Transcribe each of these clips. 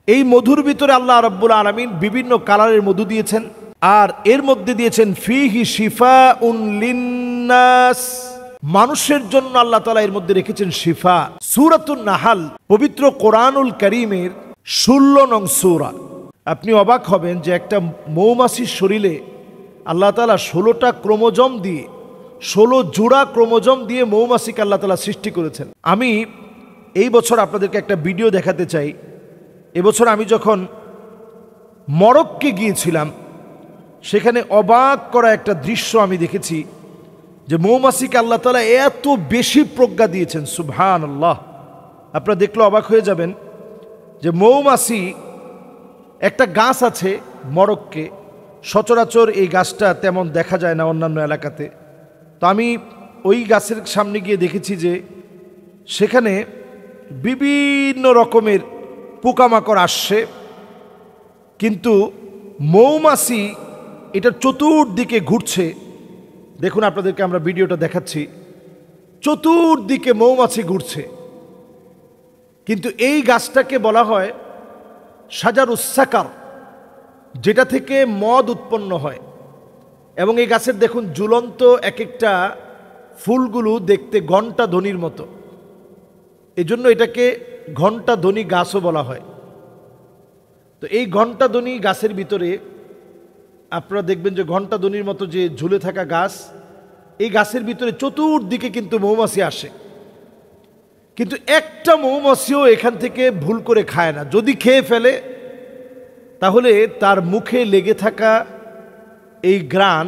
এই মধুর ভিতরে আল্লাহ রাব্বুল আলামিন বিভিন্ন কালারের মধু দিয়েছেন, আর এর মধ্যে দিয়েছেন ফিহি শিফাউন লিন্নাস, মানুষের জন্য আল্লাহ তাআলা এর মধ্যে রেখেছেন শিফা। সূরাতুন নাহাল পবিত্র কোরআনুল কারীমের 16 নং সূরা। আপনি অবাক হবেন যে একটা মৌমাছির শরীরে আল্লাহ তাআলা 16টা ক্রোমোজোম দিয়ে 16 জোড়া ক্রোমোজোম দিয়ে মৌমাছিকে আল্লাহ তাআলা সৃষ্টি করেছেন। আমি এই বছর আপনাদেরকে একটা ভিডিও দেখাতে চাই। এবছর আমি যখন মরক্কোে গিয়েছিলাম, সেখানে অবাক করা একটা দৃশ্য আমি দেখেছি যে মৌমাছিকে আল্লাহ তাআলা এত বেশি প্রজ্ঞা দিয়েছেন, সুবহানাল্লাহ। আপনারা দেখলে অবাক হয়ে যাবেন যে মৌমাছি, একটা গাছ আছে মরক্কোে, সচরাচর এই গাছটা তেমন দেখা যায় না অন্যান্য এলাকাতে। তো আমি ওই গাছের সামনে গিয়ে দেখেছি যে সেখানে বিভিন্ন রকমের পোকামাকড় আসছে, কিন্তু মৌমাছি এটা চতুর্দিকে ঘুরছে। দেখুন, আপনাদেরকে আমরা ভিডিওটা দেখাচ্ছি। চতুর্দিকে মৌমাছি ঘুরছে, কিন্তু এই গাছটাকে বলা হয় শাজারুস সাকার, যেটা থেকে মদ উৎপন্ন হয়। এবং এই গাছের দেখুন ঝুলন্ত এক একটা ফুলগুলো দেখতে ঘণ্টা ধ্বনির মতো, এজন্য এটাকে ঘণ্টা ধ্বনি গাছও বলা হয়। তো এই ঘণ্টা ধ্বনি গাছের ভিতরে আপনারা দেখবেন যে ঘণ্টা ধ্বনির মতো যে ঝুলে থাকা গাছ, এই গাছের ভিতরে চতুর্দিকে কিন্তু মৌমাছি আসে, কিন্তু একটা মৌমাছিও এখান থেকে ভুল করে খায় না। যদি খেয়ে ফেলে তাহলে তার মুখে লেগে থাকা এই ঘ্রাণ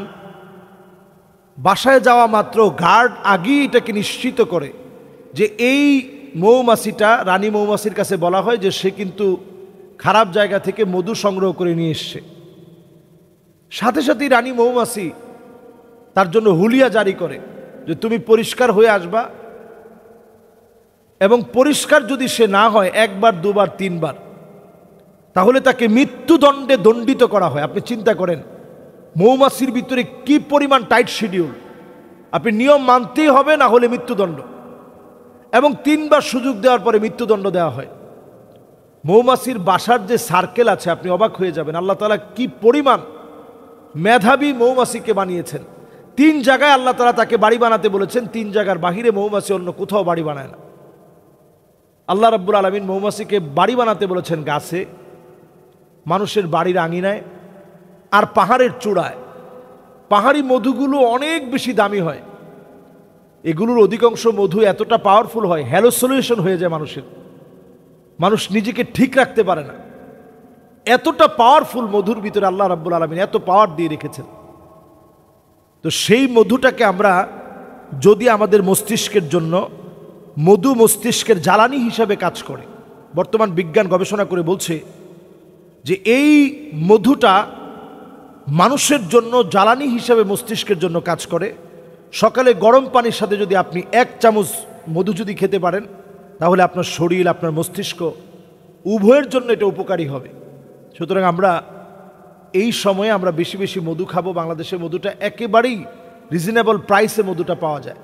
বাসায় যাওয়া মাত্র গার্ড আগেই এটাকে নিশ্চিত করে যে এই মৌমাছিটা, রানী মৌমাছির কাছে বলা হয় যে সে কিন্তু খারাপ জায়গা থেকে মধু সংগ্রহ করে নিয়ে এসছে। সাথে সাথেই রানী মৌমাছি তার জন্য হুলিয়া জারি করে যে তুমি পরিষ্কার হয়ে আসবা, এবং পরিষ্কার যদি সে না হয় একবার, দুবার, তিনবার, তাহলে তাকে মৃত্যুদণ্ডে দণ্ডিত করা হয়। আপনি চিন্তা করেন মৌমাছির ভিতরে কি পরিমাণ টাইট শিডিউল। আপনি নিয়ম মানতেই হবে, না হলে মৃত্যুদণ্ড। এবং 3 বার সুযোগ দেওয়ার পরে মৃত্যুদণ্ড দেওয়া হয়। মৌমাছির বাসার যে সার্কেল আছে, আপনি অবাক হয়ে যাবেন আল্লাহ তাআলা কি পরিমাণ মেধাবী মৌমাছিকে বানিয়েছেন। 3 জায়গায় আল্লাহ তাআলা তাকে বাড়ি বানাতে বলেছেন, 3 জায়গার বাহিরে মৌমাছি অন্য কোথাও বাড়ি বানায় না। আল্লাহ রাব্বুল আলামিন মৌমাছিকে বাড়ি বানাতে বলেছেন গাছে, মানুষের বাড়ির আঙিনায়, আর পাহাড়ের চূড়ায়। পাহাড়ি মধুগুলো অনেক বেশি দামি হয়। এগুলোর অধিকাংশ মধু এতটা পাওয়ারফুল হয়, হ্যালোসিনেশন হয়ে যায় মানুষের, মানুষ নিজেকে ঠিক রাখতে পারে না। এতটা পাওয়ারফুল মধুর ভিতরে আল্লাহ রাব্বুল আলামিন এত পাওয়ার দিয়ে রেখেছেন। তো সেই মধুটাকে আমরা যদি আমাদের মস্তিষ্কের জন্য, মধু মস্তিষ্কের জ্বালানি হিসাবে কাজ করে। বর্তমান বিজ্ঞান গবেষণা করে বলছে যে এই মধুটা মানুষের জন্য জ্বালানি হিসাবে মস্তিষ্কের জন্য কাজ করে। সকালে গরম পানির সাথে যদি আপনি 1 চামচ মধু যদি খেতে পারেন, তাহলে আপনার শরীর, আপনার মস্তিষ্ক উভয়ের জন্য এটা উপকারী হবে। সুতরাং আমরা এই সময়ে আমরা বেশি বেশি মধু খাবো। বাংলাদেশের মধুটা একেবারেই রিজনেবল প্রাইসে মধুটা পাওয়া যায়।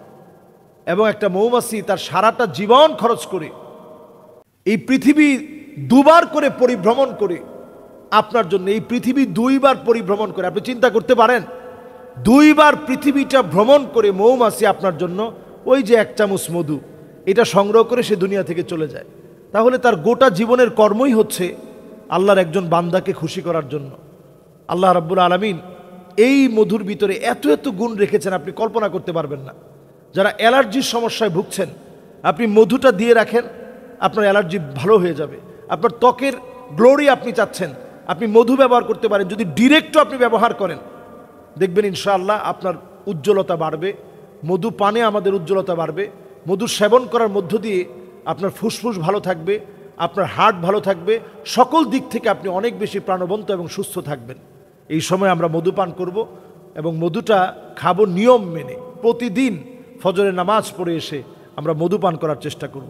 এবং একটা মৌমাছি তার সারাটা জীবন খরচ করে এই পৃথিবী 2 বার করে পরিভ্রমণ করে আপনার জন্য, এই পৃথিবী 2 বার পরিভ্রমণ করে, আপনি চিন্তা করতে পারেন 2 বার পৃথিবীটা ভ্রমণ করে মৌমাছি আপনার জন্য ওই যে 1 চামচ মধু এটা সংগ্রহ করে সে দুনিয়া থেকে চলে যায়। তাহলে তার গোটা জীবনের কর্মই হচ্ছে আল্লাহর একজন বান্দাকে খুশি করার জন্য। আল্লাহ রাব্বুল আলামিন এই মধুর ভিতরে এত এত গুণ রেখেছেন, আপনি কল্পনা করতে পারবেন না। যারা অ্যালার্জির সমস্যায় ভুগছেন, আপনি মধুটা দিয়ে রাখেন, আপনার অ্যালার্জি ভালো হয়ে যাবে। আপনার ত্বকের গ্লোরি আপনি চাচ্ছেন, আপনি মধু ব্যবহার করতে পারেন। যদি ডিরেক্টও আপনি ব্যবহার করেন, দেখবেন ইনশাআল্লাহ আপনার উজ্জ্বলতা বাড়বে। মধু পানে আমাদের উজ্জ্বলতা বাড়বে। মধু সেবন করার মধ্য দিয়ে আপনার ফুসফুস ভালো থাকবে, আপনার হার্ট ভালো থাকবে, সকল দিক থেকে আপনি অনেক বেশি প্রাণবন্ত এবং সুস্থ থাকবেন। এই সময় আমরা মধু পান করব এবং মধুটা খাবো নিয়ম মেনে। প্রতিদিন ফজরের নামাজ পড়ে এসে আমরা মধু পান করার চেষ্টা করব।